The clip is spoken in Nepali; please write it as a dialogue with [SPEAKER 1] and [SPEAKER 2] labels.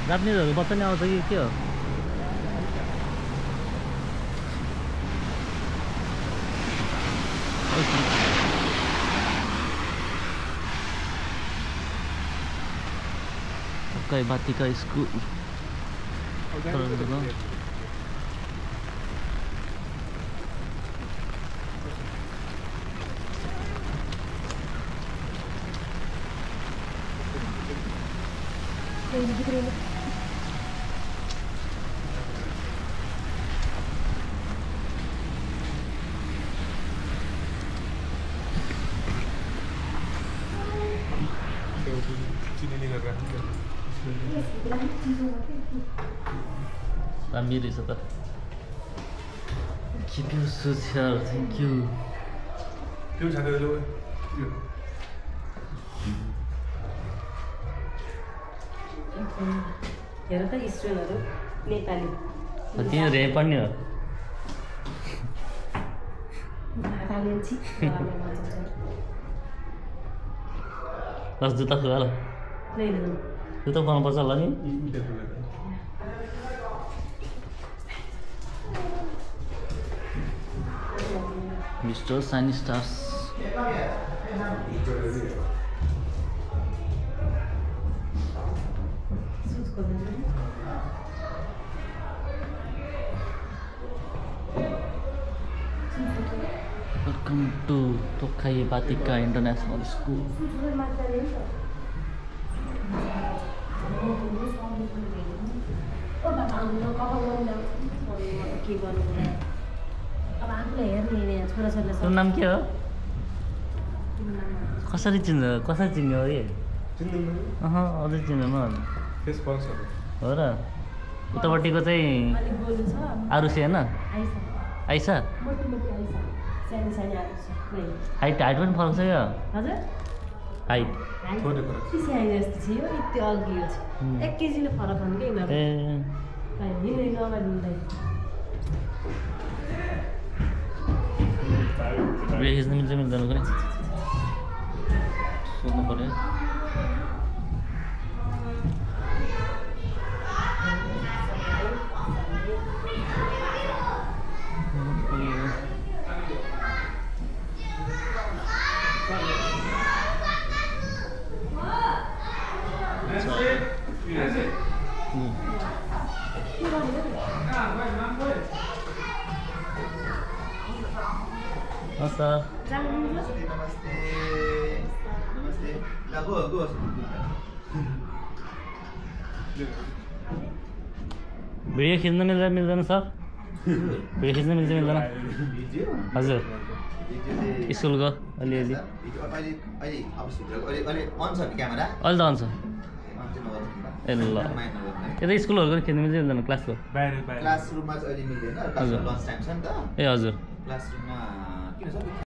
[SPEAKER 1] जापानिजहरुको बच्चा नि आउँछ कि के हो Tokai Batika School. Ramai di sana. Keep your social, thank you.
[SPEAKER 2] Yuk sana dulu. Yuk.
[SPEAKER 3] हेर त स्टुडेन्टहरु नेपाली
[SPEAKER 1] Hati रे पढ्ने हो
[SPEAKER 3] नेपाली
[SPEAKER 1] बस जुत्ता खुवाल जुत्ता खुवाउनु पर्छ होला नि मिस्टर सानी stars Welcome to Tokai Batika International School. Your name ke ho? Kasari चिन्ने हो ये? अझै चिन्दैन हो र उतापट्टिको चाहिँ आरुषि हैन आइसा हाइट पनि फरक छ क्या हाइट
[SPEAKER 3] थोरै फरक छ साइज जस्तो छ यो यति अघि हो 1 केजी ले फरक हुन्छ के
[SPEAKER 1] ए
[SPEAKER 3] हिँड्दै नगर्दै
[SPEAKER 1] ब्रेक खिच्न मिल्दैन कुनै सोध्नु पर्यो Namaste.
[SPEAKER 4] Namaste. Now go.
[SPEAKER 1] Video खिच्न मिल्दैन सर भिडियो खिच्न मिल्दैन हजुर स्कुलको अलिअलि
[SPEAKER 4] अहिले अन छ क्यामेरा
[SPEAKER 1] अहिले त अन छ ए ल यता स्कुलहरुको खिच्न मिल्दैन क्लासको
[SPEAKER 4] क्लासरुममा चाहिँ अहिले मिल्दैन क्लासरुम लन्च टाइम छ नि त
[SPEAKER 1] ए हजुर
[SPEAKER 4] क्लासरुममा किन छ